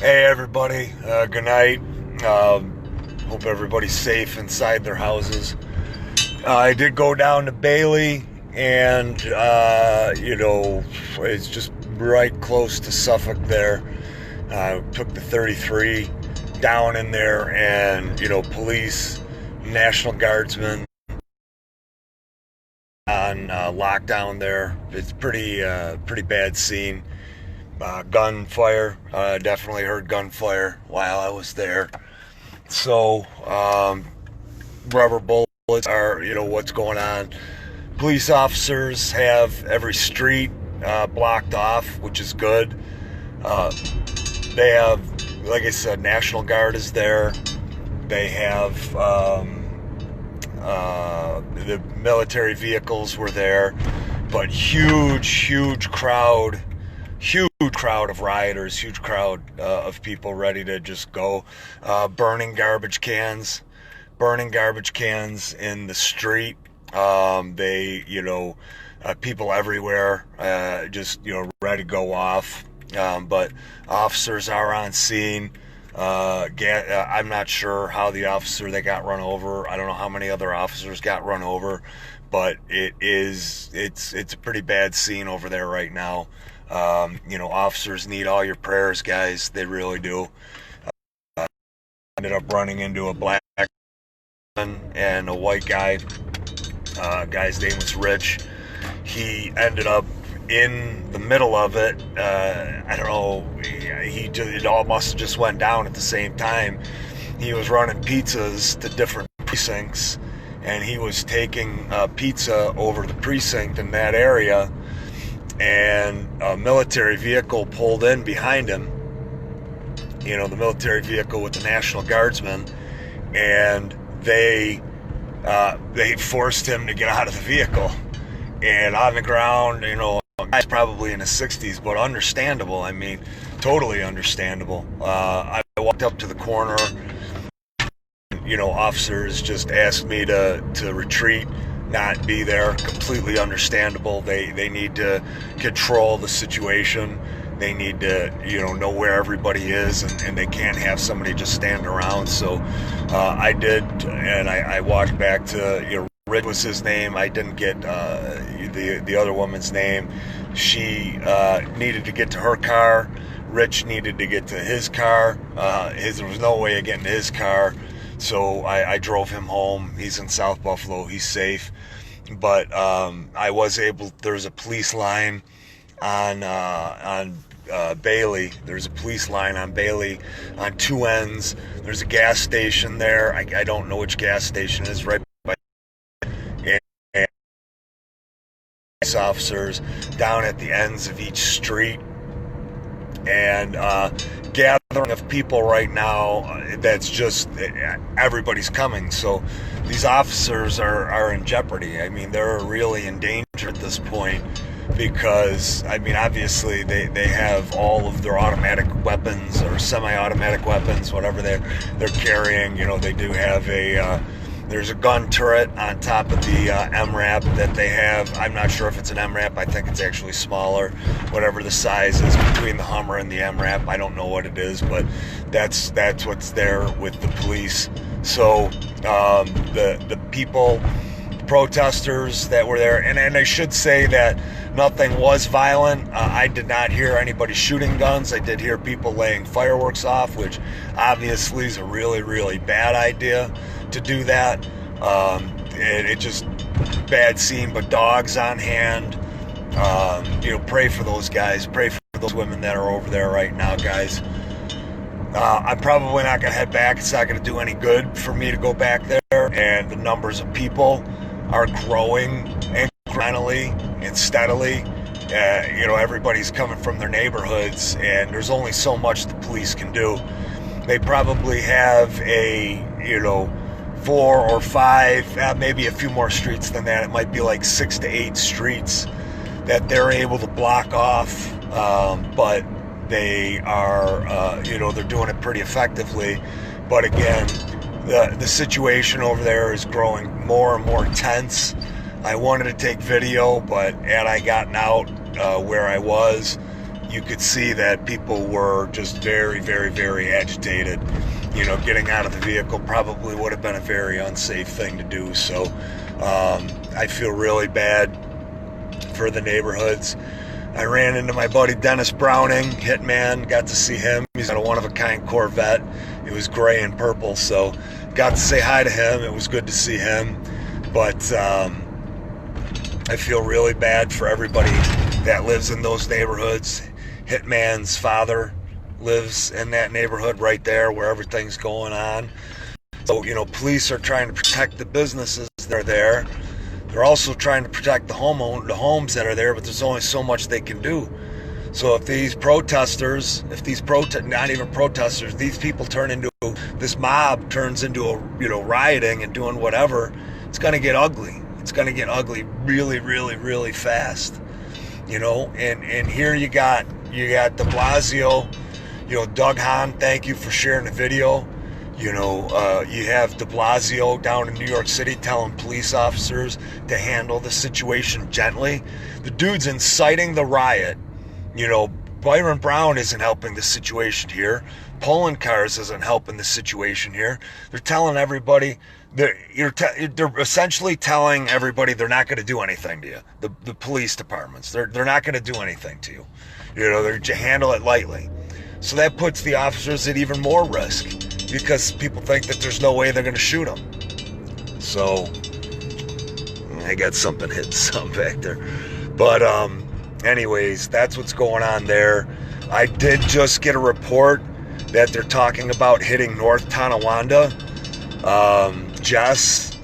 Hey everybody, good night. Hope everybody's safe inside their houses. I did go down to Bailey, and it's just right close to Suffolk there. Took the 33 down in there, and police, National Guardsmen on lockdown there. It's pretty bad scene. Gunfire. Definitely heard gunfire while I was there. So, rubber bullets are, what's going on. Police officers have every street blocked off, which is good. They have, like I said, National Guard is there. They have the military vehicles were there, but huge crowd of rioters, huge crowd of people ready to just go, burning garbage cans in the street. People everywhere, ready to go off. But officers are on scene. I'm not sure how the officer that got run over, I don't know how many other officers got run over, but it's a pretty bad scene over there right now. Officers need all your prayers, guys. They really do. Ended up running into a black and a white guy. Guy's name was Rich. He ended up in the middle of it. I don't know. It all must have just went down at the same time. He was running pizzas to different precincts, and he was taking pizza over the precinct in that area. And a military vehicle pulled in behind him, the military vehicle with the National Guardsmen, and they forced him to get out of the vehicle. And on the ground, guy's probably in his 60s, but understandable. I mean, totally understandable. I walked up to the corner, officers just asked me to retreat, not be there. Completely understandable. They need to control the situation. They need to know where everybody is, and they can't have somebody just stand around. So I did, and I walked back to Rich was his name. I didn't get the other woman's name. She needed to get to her car. Rich needed to get to his car. There was no way of getting to his car. So I drove him home. He's in South Buffalo. He's safe. But I was able. There's a police line on Bailey. There's a police line on Bailey on two ends. There's a gas station there. I don't know which gas station it is right by. And officers down at the ends of each street. And gathering of people right now, that's just, everybody's coming. So these officers are in jeopardy. I mean, they're really in danger at this point because, obviously they have all of their automatic weapons or semi-automatic weapons, whatever they're carrying. They do have there's a gun turret on top of the MRAP that they have. I'm not sure if it's an MRAP. I think it's actually smaller, whatever the size is between the Hummer and the MRAP. I don't know what it is, but that's what's there with the police. So the people, protesters that were there, and I should say that nothing was violent. I did not hear anybody shooting guns. I did hear people laying fireworks off, which obviously is a really, really bad idea to do that. It just bad scene, but dogs on hand. Pray for those guys. Pray for those women that are over there right now, guys. I'm probably not going to head back. It's not going to do any good for me to go back there. And the numbers of people are growing incrementally and steadily. Everybody's coming from their neighborhoods, and there's only so much the police can do. They probably have a 4 or 5, maybe a few more streets than that. It might be like 6 to 8 streets that they're able to block off, but they are, they're doing it pretty effectively. But again, the situation over there is growing more and more tense. I wanted to take video, but had I gotten out where I was, you could see that people were just very, very, very agitated. You know, getting out of the vehicle probably would have been a very unsafe thing to do. So I feel really bad for the neighborhoods. I ran into my buddy Dennis Browning, Hitman, got to see him. He's got a one-of-a-kind Corvette. It was gray and purple, so got to say hi to him. It was good to see him. But I feel really bad for everybody that lives in those neighborhoods. Hitman's father lives in that neighborhood right there where everything's going on. So, you know, police are trying to protect the businesses that are there. They're also trying to protect the homes that are there, but there's only so much they can do. So if these protesters, not even protesters, these people this mob turns into rioting and doing whatever, it's going to get ugly. It's going to get ugly really, really, really fast. You know, and here you got de Blasio. You know, Doug Hahn, thank you for sharing the video. You know, you have de Blasio down in New York City telling police officers to handle the situation gently. The dude's inciting the riot. You know, Byron Brown isn't helping the situation here. Pulling cars isn't helping the situation here. They're telling everybody, they're essentially telling everybody they're not going to do anything to you. The police departments, they're not going to do anything to you. You know, they're handle it lightly. So that puts the officers at even more risk because people think that there's no way they're going to shoot them. So I got something hitting something back there. But anyways, that's what's going on there. I did just get a report that they're talking about hitting North Tonawanda. Jess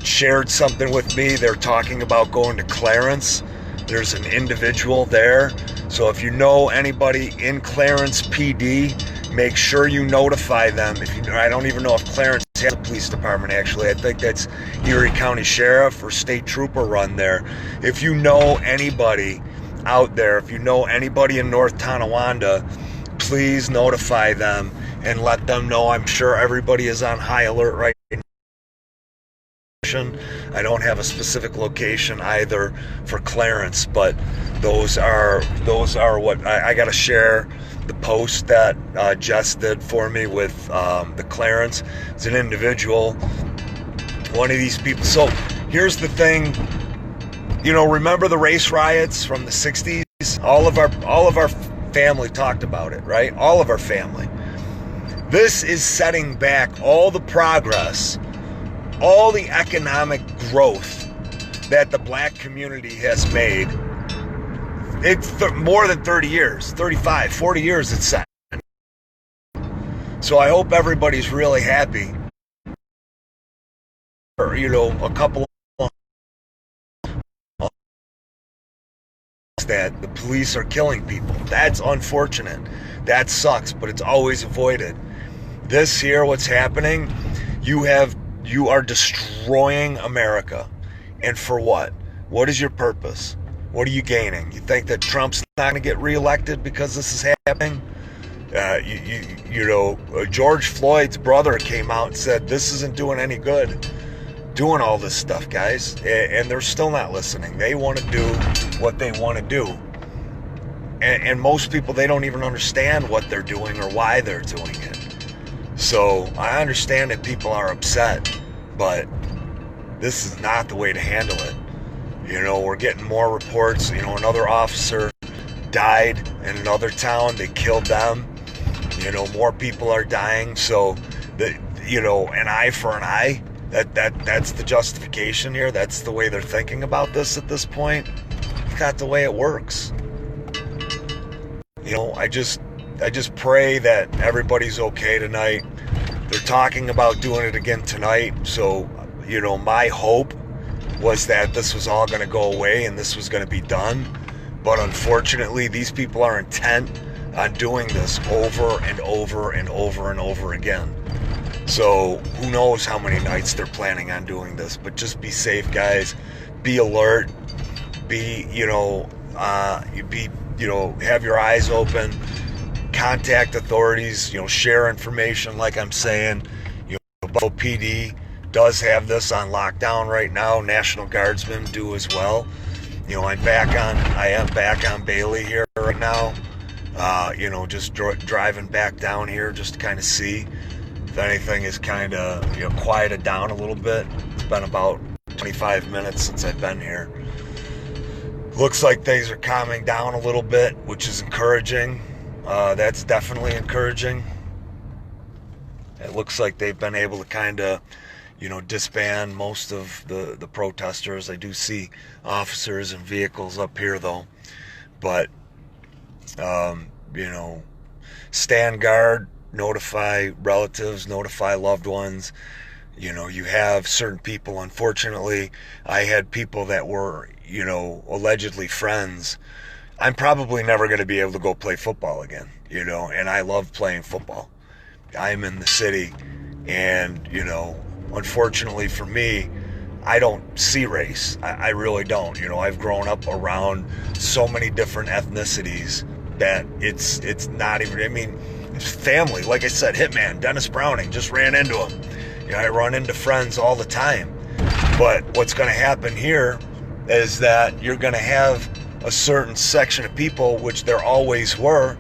shared something with me. They're talking about going to Clarence. There's an individual there. So if you know anybody in Clarence PD, make sure you notify them. I don't even know if Clarence has a police department, actually. I think that's Erie County Sheriff or State Trooper run there. If you know anybody out there, if you know anybody in North Tonawanda, please notify them and let them know. I'm sure everybody is on high alert right now. I don't have a specific location either for Clarence, but those are what I got to share. The post that Jess did for me with the Clarence. It's an individual, one of these people. So here's the thing, you know, remember the race riots from the 60s? All of our family talked about it, right? All of our family. This is setting back all the progress, all the economic growth that the black community has made. It's more than 30 years, 35, 40 years it's set. So I hope everybody's really happy. Or, you know, a couple of that the police are killing people. That's unfortunate. That sucks, but it's always avoided. This here, what's happening, you are destroying America. And for what? What is your purpose? What are you gaining? You think that Trump's not going to get reelected because this is happening? George Floyd's brother came out and said, this isn't doing any good, doing all this stuff, guys. And they're still not listening. They want to do what they want to do. And most people, they don't even understand what they're doing or why they're doing it. So I understand that people are upset, but this is not the way to handle it. You know, we're getting more reports. You know, another officer died in another town. They killed them. You know, more people are dying. So, an eye for an eye, that's the justification here. That's the way they're thinking about this at this point. It's not the way it works. You know, I just pray that everybody's okay tonight. They're talking about doing it again tonight. So, you know, my hope was that this was all going to go away and this was going to be done. But unfortunately, these people are intent on doing this over and over and over and over again. So who knows how many nights they're planning on doing this. But just be safe, guys. Be alert. Have your eyes open. Contact authorities. You know, share information like I'm saying. You know, Buffalo PD does have this on lockdown right now. National Guardsmen do as well. You know, I am back on Bailey here right now. Just driving back down here just to kind of see if anything is kind of, quieted down a little bit. It's been about 25 minutes since I've been here. Looks like things are calming down a little bit, which is encouraging. That's definitely encouraging. It looks like they've been able to kind of, disband most of the protesters. I do see officers and vehicles up here, though. But, stand guard, notify relatives, notify loved ones. You have certain people, unfortunately, I had people that were, allegedly friends. I'm probably never going to be able to go play football again, and I love playing football. I'm in the city, and, unfortunately for me, I don't see race. I really don't. I've grown up around so many different ethnicities that it's not even, it's family. Like I said, Hitman, Dennis Browning, just ran into him. I run into friends all the time. But what's going to happen here is that you're going to have a certain section of people, which there always were,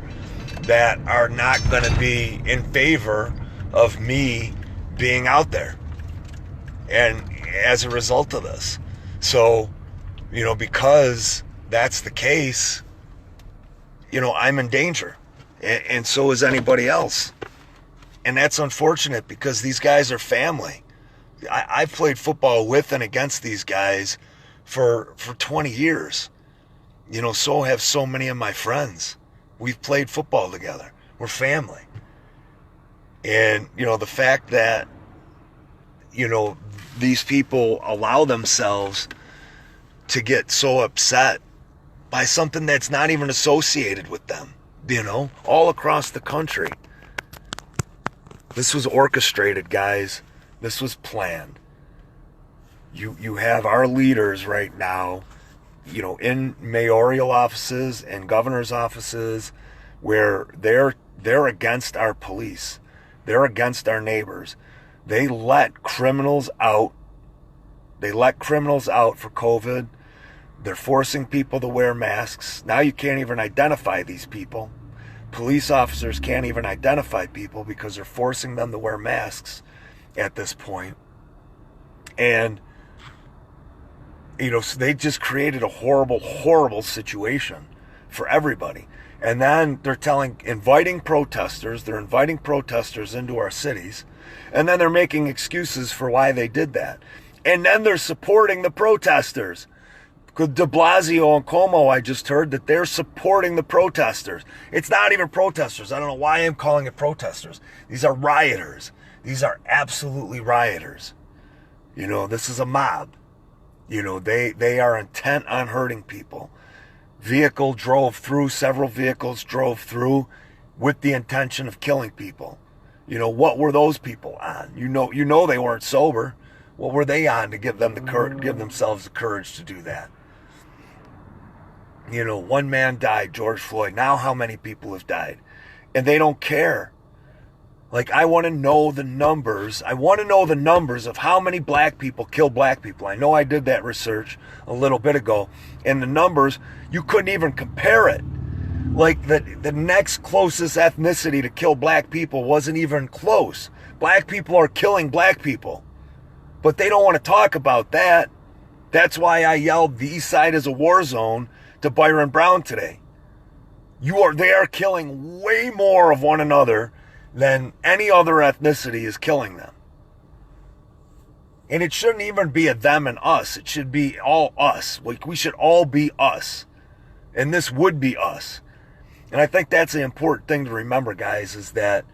that are not going to be in favor of me being out there. And as a result of this. So, because that's the case, I'm in danger. And so is anybody else. And that's unfortunate because these guys are family. I've played football with and against these guys for 20 years. So have so many of my friends. We've played football together. We're family. And, the fact that, these people allow themselves to get so upset by something that's not even associated with them, all across the country. This was orchestrated, guys. This was planned. You have our leaders right now, in mayoral offices and governor's offices where they're against our police. They're against our neighbors. They let criminals out. They let criminals out for COVID. They're forcing people to wear masks. Now you can't even identify these people. Police officers can't even identify people because they're forcing them to wear masks at this point. And, so they just created a horrible, horrible situation for everybody. And then they're inviting protesters into our cities, and then they're making excuses for why they did that. And then they're supporting the protesters. De Blasio and Cuomo, I just heard that they're supporting the protesters. It's not even protesters. I don't know why I'm calling it protesters. These are rioters. These are absolutely rioters. This is a mob. They are intent on hurting people. Several vehicles drove through with the intention of killing people. What were those people on? They weren't sober. What were they on to give themselves the courage to do that? One man died, George Floyd. Now how many people have died? And they don't care. I want to know the numbers. I want to know the numbers of how many black people kill black people. I know I did that research a little bit ago. And the numbers, you couldn't even compare it. The next closest ethnicity to kill black people wasn't even close. Black people are killing black people. But they don't want to talk about that. That's why I yelled the East Side is a war zone to Byron Brown today. They are killing way more of one another than any other ethnicity is killing them. And it shouldn't even be a them and us. It should be all us. We should all be us. And this would be us. And I think that's the important thing to remember, guys, is that,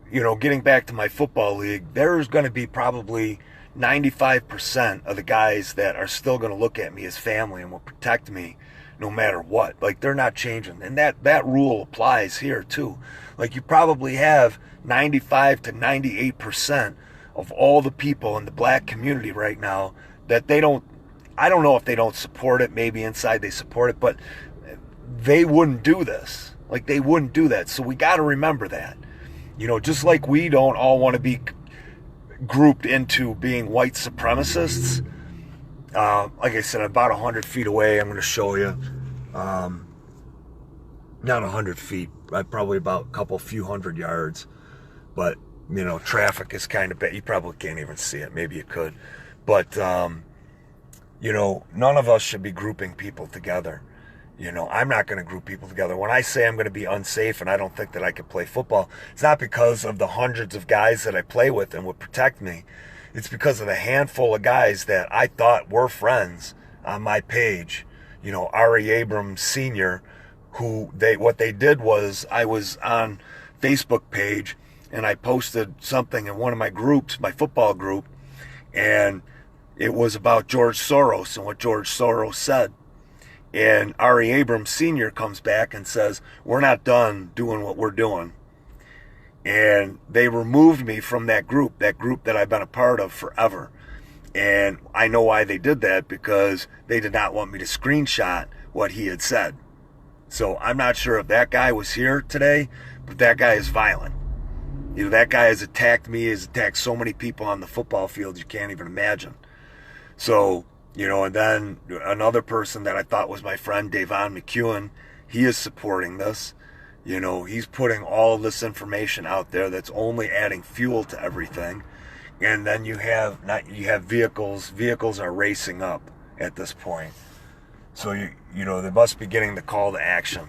getting back to my football league, there's going to be probably 95% of the guys that are still going to look at me as family and will protect me no matter what. They're not changing. And that rule applies here too. You probably have 95 to 98% of all the people in the black community right now that I don't know if they don't support it. Maybe inside they support it, but they wouldn't do this. They wouldn't do that. So we got to remember that. Just like we don't all want to be grouped into being white supremacists. Like I said, about 100 feet away, I'm going to show you. not 100 feet, probably about a few hundred yards. But, you know, traffic is kind of bad. You probably can't even see it. Maybe you could. But, you know, none of us should be grouping people together. You know, I'm not going to group people together. When I say I'm going to be unsafe and I don't think that I could play football, it's not because of the hundreds of guys that I play with and would protect me. It's because of the handful of guys that I thought were friends on my page. You know, Ari Abrams Sr., what they did was, I was on Facebook page and I posted something in one of my groups, my football group, and it was about George Soros and what George Soros said. And Ari Abrams Sr. comes back and says, we're not done doing what we're doing. And they removed me from that group that I've been a part of forever. And I know why they did that, because they did not want me to screenshot what he had said. So I'm not sure if that guy was here today, but that guy is violent. You know, that guy has attacked me, has attacked so many people on the football field you can't even imagine. So, you know, and then another person that I thought was my friend, Davon McEwen, he is supporting this. You know, he's putting all this information out there that's only adding fuel to everything. And then you have vehicles. Vehicles are racing up at this point. So you know, they must be getting the call to action.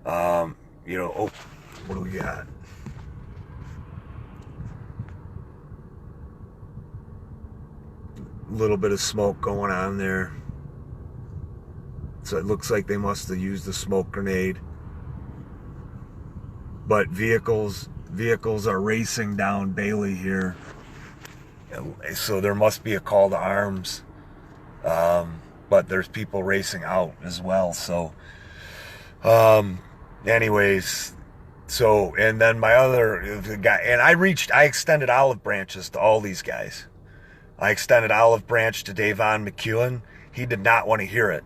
You know, oh, what do we got? A little bit of smoke going on there. So it looks like they must have used a smoke grenade. But vehicles are racing down Bailey here. So there must be a call to arms. But there's people racing out as well. So, anyways, so, and then my other guy, and I extended olive branches to all these guys. I extended olive branch to Davon McEwen. He did not want to hear it.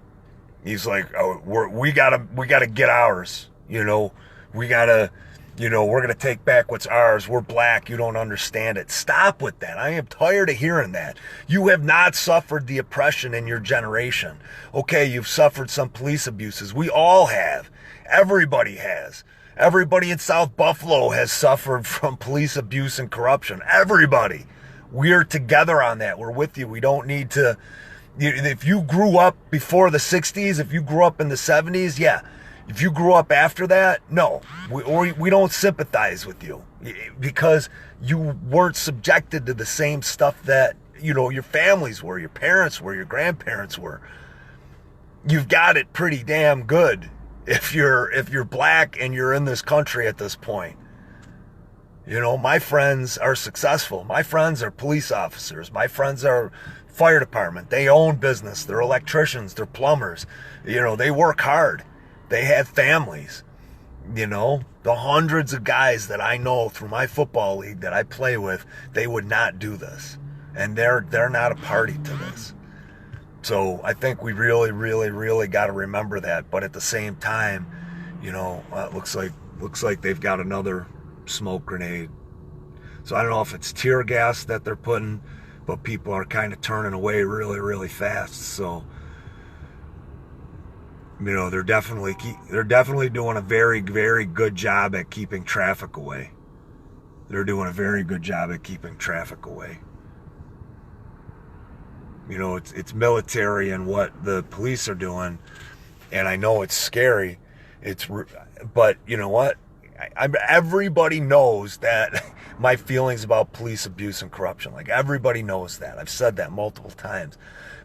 He's like, oh, we gotta get ours. You know, we're gonna take back what's ours. We're black. You don't understand it. Stop with that. I am tired of hearing that. You have not suffered the oppression in your generation. Okay, you've suffered some police abuses. We all have. Everybody has. Everybody in South Buffalo has suffered from police abuse and corruption. Everybody. We're together on that. We're with you. We don't need to. If you grew up before the 60s, if you grew up in the 70s, yeah. If you grew up after that, no. We don't sympathize with you, because you weren't subjected to the same stuff that, you know, your families were, your parents were, your grandparents were. You've got it pretty damn good if you're black and you're in this country at this point. You know, my friends are successful. My friends are police officers. My friends are fire department. They own business. They're electricians. They're plumbers. You know, they work hard. They have families. You know, the hundreds of guys that I know through my football league that I play with, they would not do this. And they're not a party to this. So I think we really, really, really got to remember that. But at the same time, you know, it looks like they've got another smoke grenade. So I don't know if it's tear gas that they're putting, but people are kind of turning away really, really fast. So, you know, they're definitely doing a very, very good job at keeping traffic away. They're doing a very good job at keeping traffic away. You know, it's military and what the police are doing, and I know it's scary. But you know what? Everybody knows that my feelings about police abuse and corruption. Like, everybody knows that. I've said that multiple times.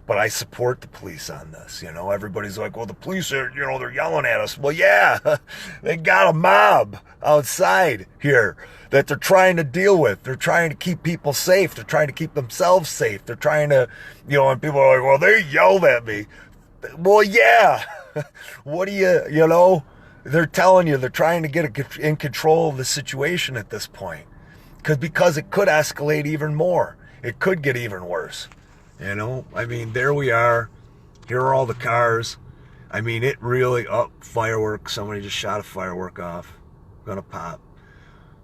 But I support the police on this. You know, everybody's like, well, the police are, you know, they're yelling at us. Well, yeah, they got a mob outside here that they're trying to deal with. They're trying to keep people safe. They're trying to keep themselves safe. They're trying to, you know, and people are like, well, they yelled at me. Well, yeah. What do you know? They're telling you they're trying to get in control of the situation at this point. Because it could escalate even more. It could get even worse. You know, I mean, there we are. Here are all the cars. I mean, it really, fireworks. Somebody just shot a firework off. Gonna pop.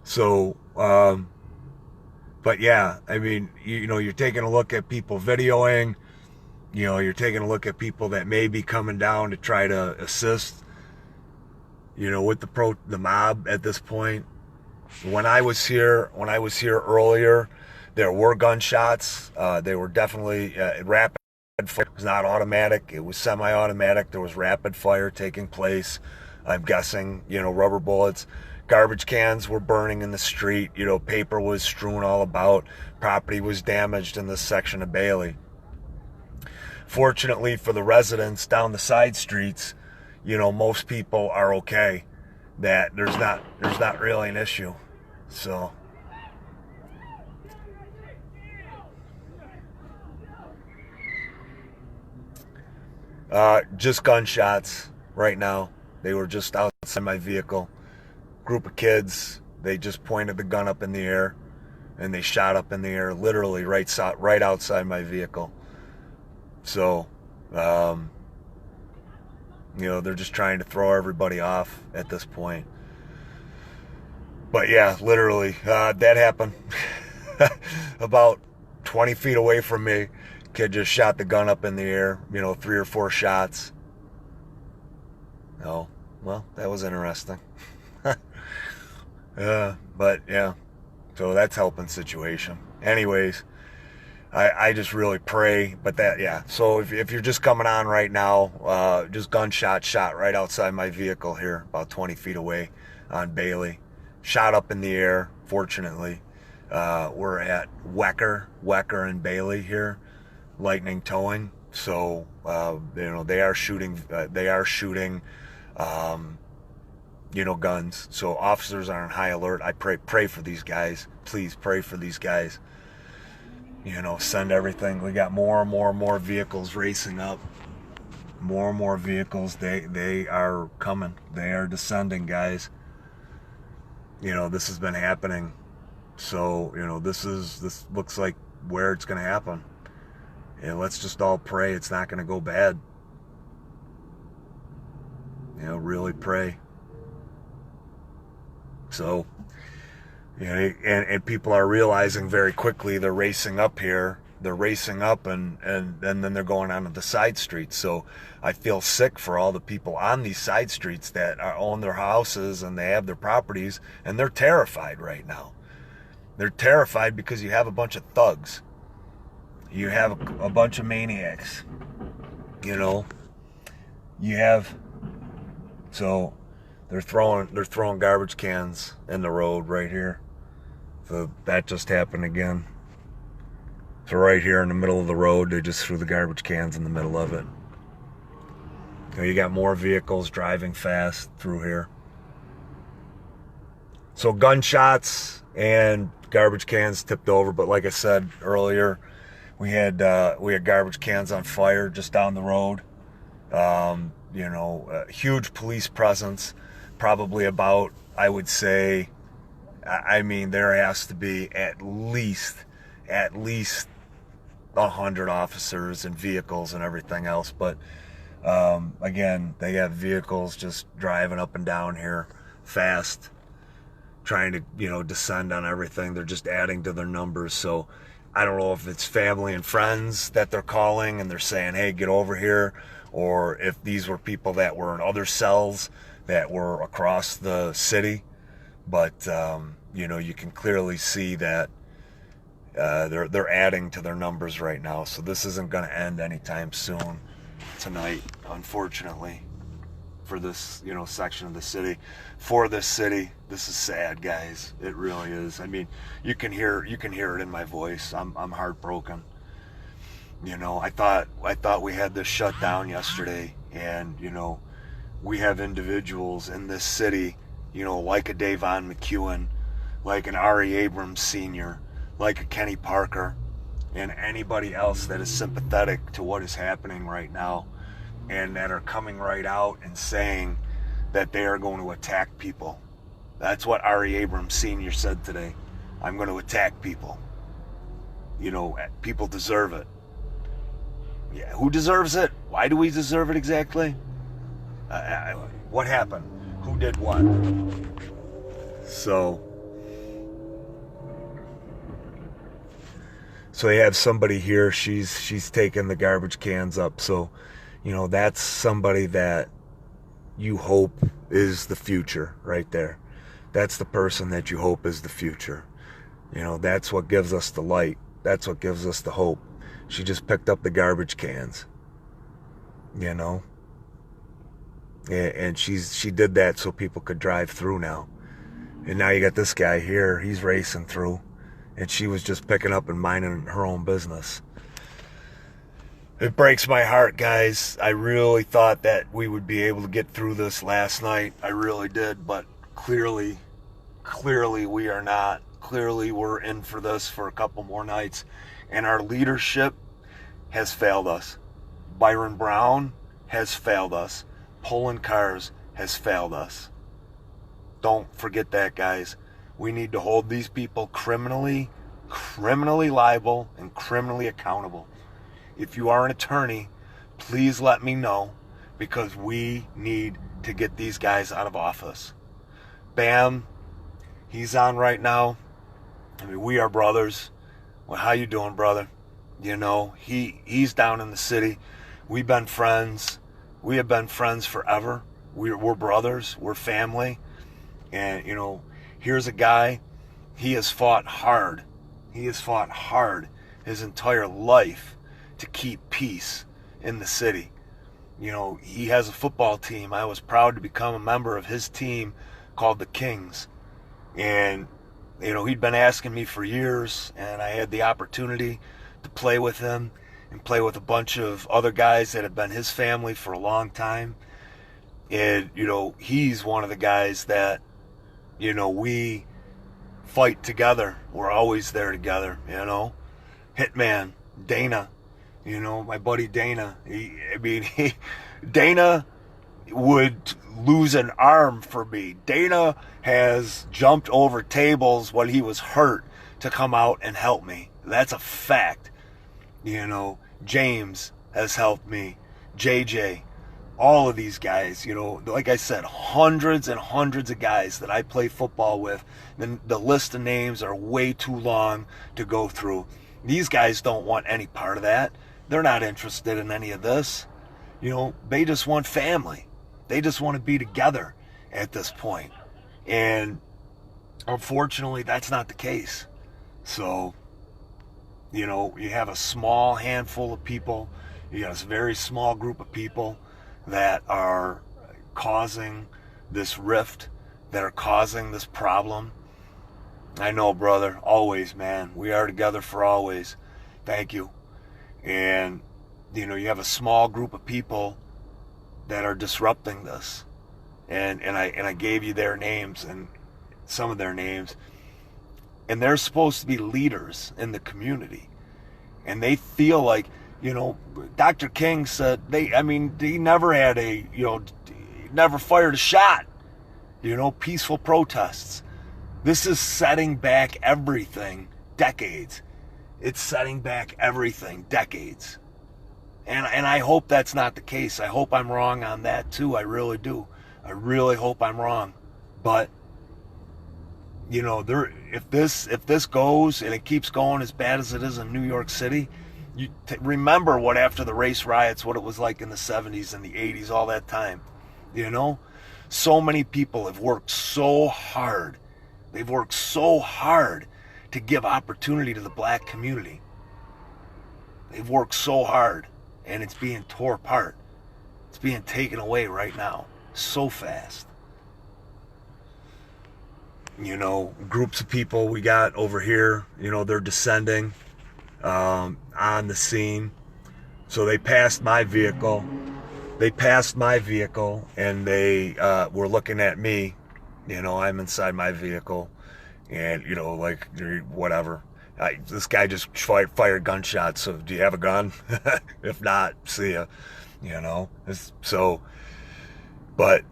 So, but yeah, I mean, you know, you're taking a look at people videoing. You know, you're taking a look at people that may be coming down to try to assist. with the mob at this point. When I was here earlier, there were gunshots. They were definitely rapid fire. It was not automatic. It was semi-automatic. There was rapid fire taking place. I'm guessing, rubber bullets. Garbage cans were burning in the street. Paper was strewn all about. Property was damaged in this section of Bailey. Fortunately for the residents down the side streets, most people are okay. That there's not really an issue. So just gunshots right now. They were just outside my vehicle. Group of kids, they just pointed the gun up in the air and they shot up in the air, literally right outside my vehicle. So they're just trying to throw everybody off at this point. But yeah, literally, that happened. About 20 feet away from me, kid just shot the gun up in the air, 3 or 4 shots. Oh, well, that was interesting. But yeah, so that's helping situation. Anyways, I just really pray, but so if you're just coming on right now, just gunshot shot right outside my vehicle here, about 20 feet away on Bailey. Shot up in the air, fortunately. We're at Wecker and Bailey here, Lightning Towing. So, they are shooting, guns. So officers are on high alert. I pray for these guys. Please pray for these guys. Send everything. We got more and more vehicles racing up. More and more vehicles. They are coming. They are descending, guys. This has been happening. So, this looks like where it's going to happen. Let's just all pray it's not going to go bad. Really pray. So, and people are realizing very quickly they're racing up here. They're racing up and then they're going on to the side streets. So I feel sick for all the people on these side streets that own their houses and they have their properties and they're terrified right now. They're terrified because you have a bunch of thugs. You have a bunch of maniacs. So they're throwing garbage cans in the road right here. So that just happened again. So right here in the middle of the road, they just threw the garbage cans in the middle of it. You got more vehicles driving fast through here. So gunshots and garbage cans tipped over, but like I said earlier, we had garbage cans on fire just down the road. A huge police presence, probably about, I would say, there has to be at least 100 officers and vehicles and everything else. But again, they have vehicles just driving up and down here fast, trying to descend on everything. They're just adding to their numbers. So I don't know if it's family and friends that they're calling and they're saying, hey, get over here, or if these were people that were in other cells that were across the city. But you can clearly see that they're adding to their numbers right now. So this isn't going to end anytime soon tonight, unfortunately, for this section of the city. For this city, this is sad, guys. It really is. You can hear it in my voice. I'm heartbroken. I thought we had this shut down yesterday, and we have individuals in this city, like a Davon McEwen, like an Ari Abrams Sr., like a Kenny Parker, and anybody else that is sympathetic to what is happening right now, and that are coming right out and saying that they are going to attack people. That's what Ari Abrams Sr. said today. I'm going to attack people. People deserve it. Yeah, who deserves it? Why do we deserve it exactly? What happened? Who did what? So they have somebody here. She's taking the garbage cans up. So, that's somebody that you hope is the future right there. That's the person that you hope is the future. You know, that's what gives us the light. That's what gives us the hope. She just picked up the garbage cans, you know, and she did that so people could drive through now. And now you got this guy here, he's racing through, and she was just picking up and minding her own business. It breaks my heart, guys. I really thought that we would be able to get through this last night. I really did, but clearly we are not. Clearly we're in for this for a couple more nights, and our leadership has failed us. Byron Brown has failed us. Pulling cars has failed us. Don't forget that, guys. We need to hold these people criminally liable and criminally accountable. If you are an attorney, please let me know, because we need to get these guys out of office. Bam, he's on right now. I mean, we are brothers. Well, how you doing, brother? You know, he's down in the city. We've been friends. We have been friends forever. We're brothers. We're family. And, you know, here's a guy, he has fought hard. He has fought hard his entire life to keep peace in the city. You know, he has a football team. I was proud to become a member of his team called the Kings. And, you know, he'd been asking me for years, and I had the opportunity to play with him and play with a bunch of other guys that have been his family for a long time. And, you know, he's one of the guys that, you know, we fight together. We're always there together, you know. Hitman, Dana, you know, my buddy Dana. Dana would lose an arm for me. Dana has jumped over tables when he was hurt to come out and help me. That's a fact. You know, James has helped me. JJ, all of these guys, you know, like I said, hundreds and hundreds of guys that I play football with. Then the list of names are way too long to go through. These guys don't want any part of that. They're not interested in any of this. You know, they just want family. They just want to be together at this point. And unfortunately, that's not the case. So, you know, you have a small handful of people. You got a very small group of people that are causing this rift, that are causing this problem. I know, brother, always, man. We are together for always. Thank you. And, you know, you have a small group of people that are disrupting this. And I gave you their names and some of their names. And they're supposed to be leaders in the community. And they feel like, you know, Dr. King said he never had never fired a shot. You know, peaceful protests. This is setting back everything decades. It's setting back everything decades. And I hope that's not the case. I hope I'm wrong on that too. I really do. I really hope I'm wrong. But, you know, if this goes and it keeps going as bad as it is in New York City, you remember what after the race riots, what it was like in the 70s and the 80s, all that time. You know, so many people have worked so hard. They've worked so hard to give opportunity to the black community. They've worked so hard, and it's being tore apart. It's being taken away right now, so fast. You know, groups of people we got over here, you know, they're descending on the scene. So they passed my vehicle. And they were looking at me. You know, I'm inside my vehicle, and, you know, like, whatever. This guy just fired gunshots. So, do you have a gun? If not, see ya. You know, but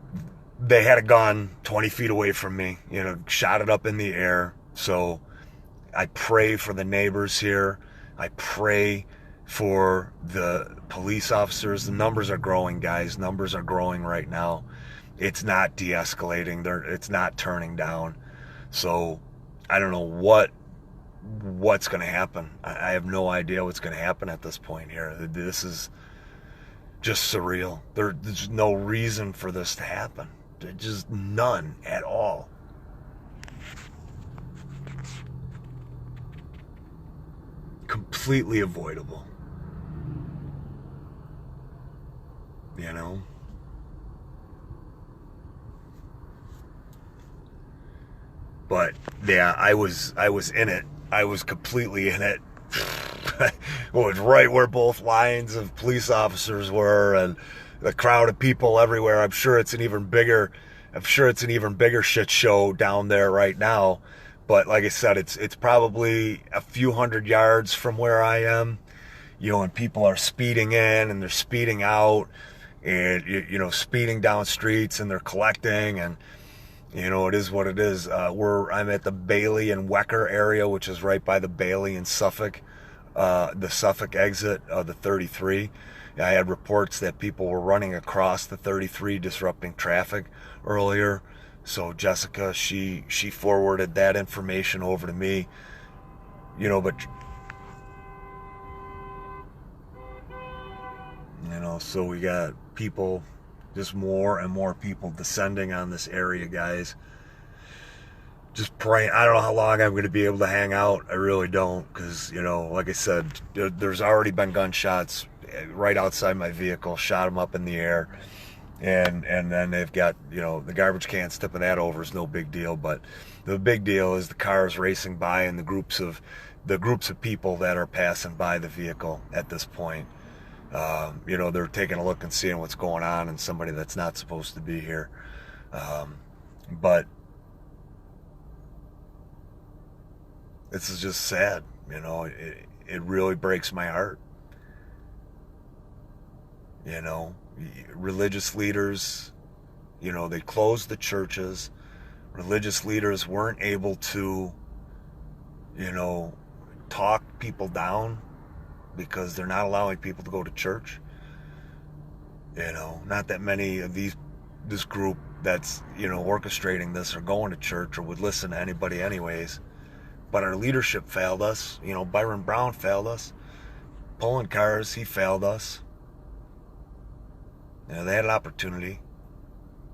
they had a gun 20 feet away from me, you know, shot it up in the air. So I pray for the neighbors here. I pray for the police officers. The numbers are growing, guys. Numbers are growing right now. It's not de-escalating. It's not turning down. So I don't know what's going to happen. I have no idea what's going to happen at this point here. just surreal. There's no reason for this to happen. There's just none at all. Completely avoidable. You know? But yeah, I was in it. I was completely in it. It was right where both lines of police officers were, and the crowd of people everywhere. I'm sure it's an even bigger shit show down there right now. But like I said, it's probably a few hundred yards from where I am. And people are speeding in and they're speeding out, and speeding down streets, and they're collecting, and it is what it is. I'm at the Bailey and Wecker area, which is right by the Bailey and Suffolk, the Suffolk exit of the 33. I had reports that people were running across the 33, disrupting traffic earlier. So Jessica, she forwarded that information over to me. But so we got people, just more and more people descending on this area, guys. Just praying. I don't know how long I'm going to be able to hang out. I really don't, because, like I said, there's already been gunshots right outside my vehicle, shot them up in the air. And then they've got, the garbage cans tipping that over is no big deal. But the big deal is the cars racing by and the groups of people that are passing by the vehicle at this point. They're taking a look and seeing what's going on, and somebody that's not supposed to be here. But this is just sad. It really breaks my heart. Religious leaders, they closed the churches. Religious leaders weren't able to, talk people down, because they're not allowing people to go to church. Not that many of this group that's, orchestrating this are going to church or would listen to anybody anyways. But our leadership failed us. Byron Brown failed us. Pulling cars, he failed us. They had an opportunity.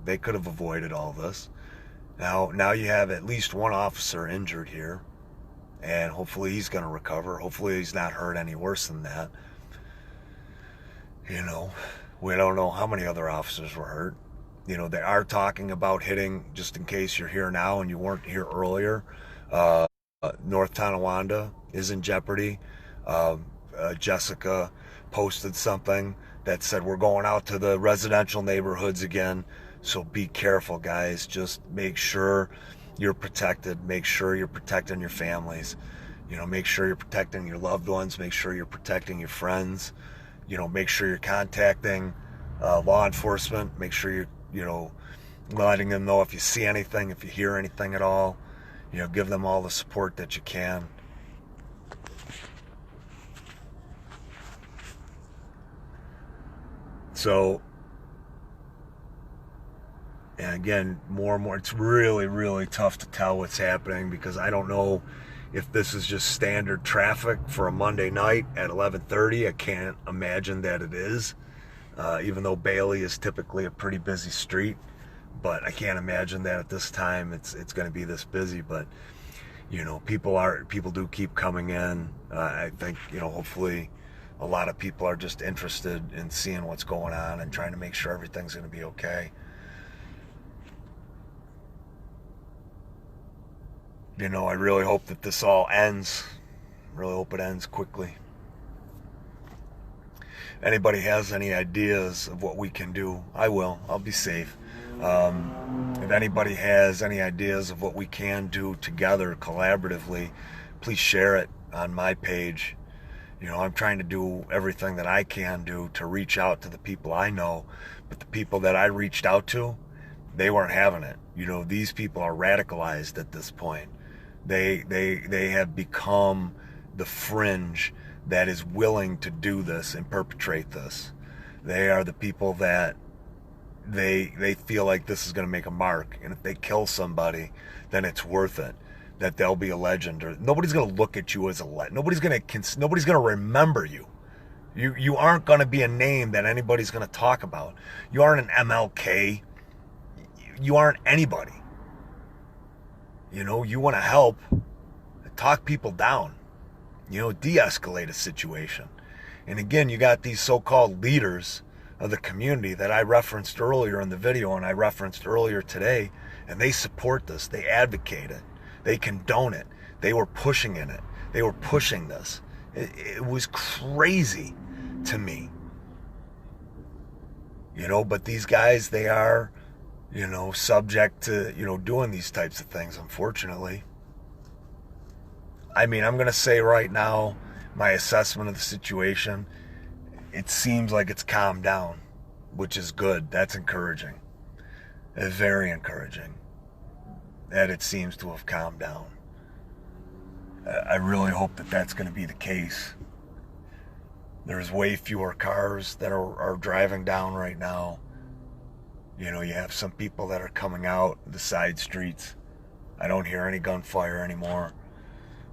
They could have avoided all this. Now you have at least one officer injured here. And hopefully he's going to recover. Hopefully he's not hurt any worse than that. We don't know how many other officers were hurt. They are talking about hitting, just in case you're here now and you weren't here earlier, North Tonawanda is in jeopardy. Jessica posted something that said we're going out to the residential neighborhoods again. So be careful, guys. Just make sure you're protected. Make sure you're protecting your families. Make sure you're protecting your loved ones. Make sure you're protecting your friends. Make sure you're contacting law enforcement. Make sure you're, letting them know if you see anything, if you hear anything at all. Give them all the support that you can. So, and again, more and more, it's really, really tough to tell what's happening, because I don't know if this is just standard traffic for a Monday night at 11:30. I can't imagine that it is, even though Bailey is typically a pretty busy street. But I can't imagine that at this time it's going to be this busy. But people do keep coming in. I think hopefully a lot of people are just interested in seeing what's going on and trying to make sure everything's going to be okay. I really hope that this all ends. Really hope it ends quickly. Anybody has any ideas of what we can do, I'll be safe. If anybody has any ideas of what we can do together collaboratively, please share it on my page. I'm trying to do everything that I can do to reach out to the people I know, but the people that I reached out to, they weren't having it. These people are radicalized at this point. They have become the fringe that is willing to do this and perpetrate this. They are the people that they feel like this is going to make a mark, and if they kill somebody, then it's worth it. That they'll be a legend, or nobody's going to look at you as a legend. Nobody's going to remember you You aren't going to be a name that anybody's going to talk about. You aren't an MLK. You aren't anybody. You know, you want to help, talk people down, you know, de-escalate a situation. And again, you got these so-called leaders of the community that I referenced earlier in the video and I referenced earlier today, and they support this. They advocate it. They condone it. They were pushing in it. They were pushing this. It was crazy to me. You know, but these guys, they are, you know, subject to, you know, doing these types of things, unfortunately. I mean, I'm going to say right now, my assessment of the situation, it seems like it's calmed down, which is good. That's encouraging. It's very encouraging that it seems to have calmed down. I really hope that that's going to be the case. There's way fewer cars that are driving down right now. You know, you have some people that are coming out the side streets. I don't hear any gunfire anymore.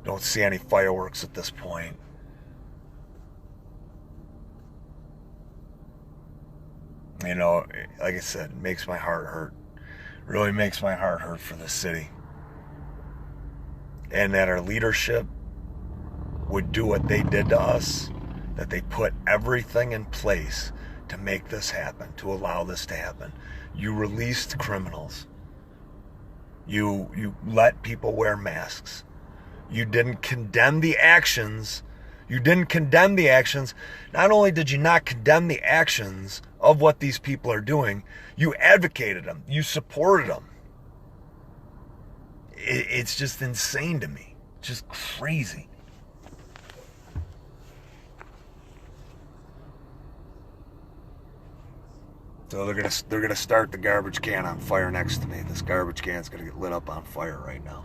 Don't see any fireworks at this point. You know, like I said, it makes my heart hurt. Really makes my heart hurt for this city. And that our leadership would do what they did to us, that they put everything in place to make this happen, to allow this to happen. You released criminals. You let people wear masks. You didn't condemn the actions. You didn't condemn the actions. Not only did you not condemn the actions of what these people are doing, you advocated them. You supported them. It's just insane to me. Just crazy. So they're gonna start the garbage can on fire next to me. This garbage can's gonna get lit up on fire right now.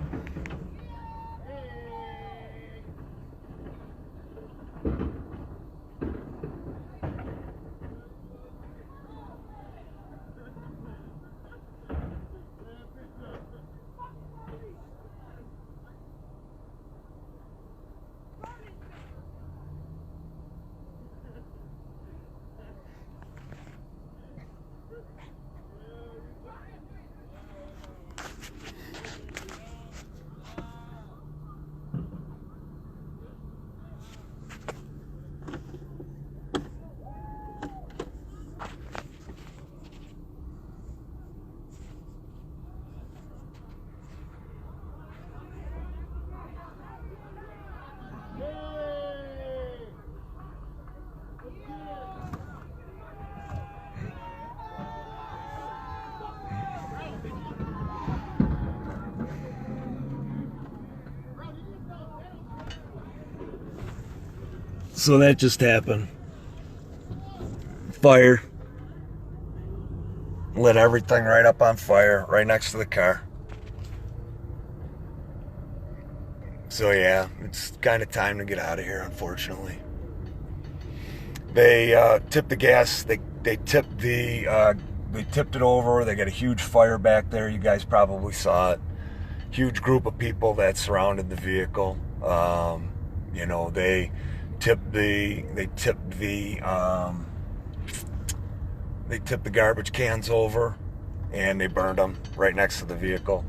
So that just happened. Fire. Lit everything right up on fire, right next to the car. So yeah, it's kind of time to get out of here, unfortunately. They tipped the gas. They tipped it over. They got a huge fire back there. You guys probably saw it. Huge group of people that surrounded the vehicle. You know, they tipped the garbage cans over, and they burned them right next to the vehicle.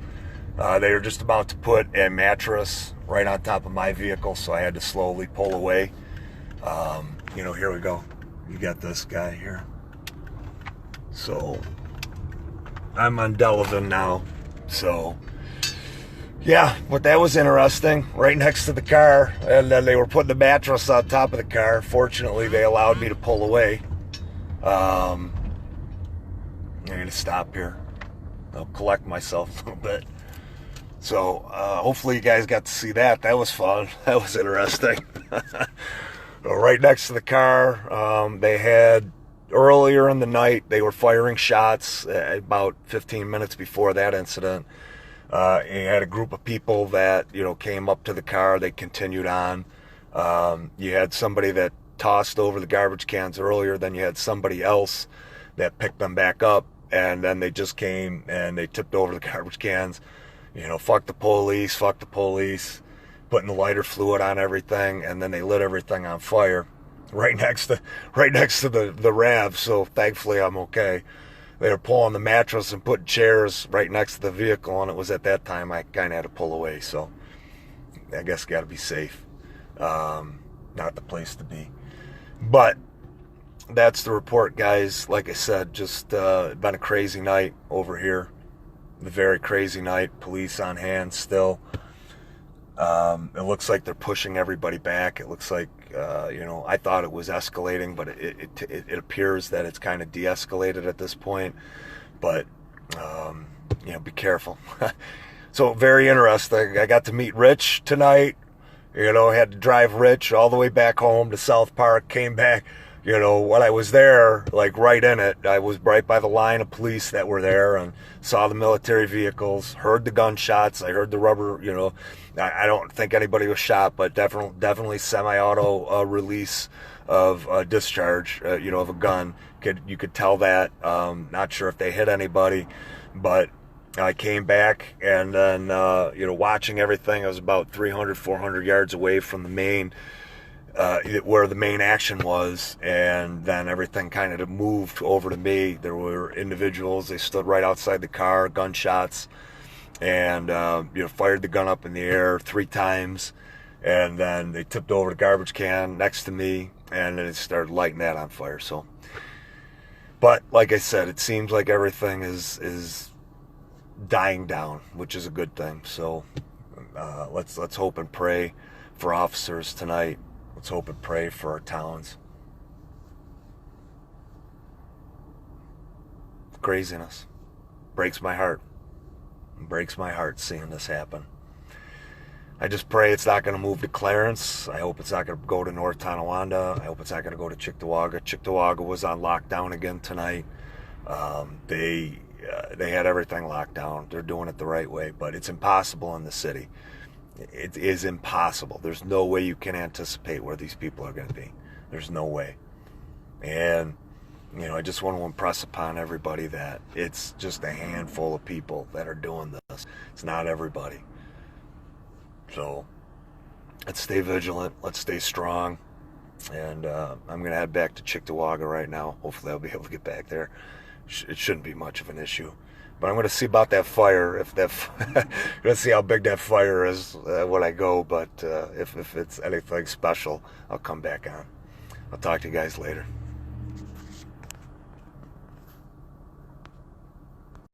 They were just about to put a mattress right on top of my vehicle, so I had to slowly pull away. You know, here we go. You got this guy here. So I'm on Delavan now. So yeah, but that was interesting. Right next to the car, and then they were putting the mattress on top of the car. Fortunately, they allowed me to pull away. I'm gonna stop here. I'll collect myself a little bit. So hopefully you guys got to see that. That was fun. That was interesting. Right next to the car, they had, earlier in the night, they were firing shots about 15 minutes before that incident. You had a group of people that, you know, came up to the car. They continued on. You had somebody that tossed over the garbage cans earlier. Then you had somebody else that picked them back up. And then they just came and they tipped over the garbage cans. You know, fuck the police, putting the lighter fluid on everything. And then they lit everything on fire. right next to the RAV. So thankfully I'm okay. They were pulling the mattress and putting chairs right next to the vehicle, and it was at that time I kind of had to pull away. So I guess got to be safe. Not the place to be. But that's the report, guys. Like I said, just been a crazy night over here. A very crazy night. Police on hand still. It looks like they're pushing everybody back. It looks like, I thought it was escalating, but it appears that it's kind of de-escalated at this point. But, be careful. So very interesting. I got to meet Rich tonight. Had to drive Rich all the way back home to South Park, came back. When I was there, like right in it, I was right by the line of police that were there and saw the military vehicles, heard the gunshots. I heard the rubber, I don't think anybody was shot, but definitely semi-auto release of discharge, of a gun. You could tell that. Not sure if they hit anybody, but I came back and then, watching everything. I was about 300, 400 yards away from the main, where the main action was, and then everything kind of moved over to me. There were individuals, they stood right outside the car, gunshots, and fired the gun up in the air 3 times, and then they tipped over the garbage can next to me, and then it started lighting that on fire. So, but like I said, it seems like everything is dying down, which is a good thing. So let's hope and pray for officers tonight. Let's hope and pray for our towns. Craziness. Breaks my heart. Breaks my heart seeing this happen. I just pray it's not going to move to Clarence. I hope it's not going to go to North Tonawanda. I hope it's not going to go to Cheektowaga. Cheektowaga was on lockdown again tonight. They had everything locked down. They're doing it the right way, but it's impossible in the city. It is impossible. There's no way you can anticipate where these people are going to be. There's no way. And, I just want to impress upon everybody that it's just a handful of people that are doing this. It's not everybody. So let's stay vigilant. Let's stay strong. And I'm going to head back to Cheektowaga right now. Hopefully I'll be able to get back there. It shouldn't be much of an issue. But I'm going to see about that fire. I'm going to see how big that fire is when I go. But if it's anything special, I'll come back on. I'll talk to you guys later.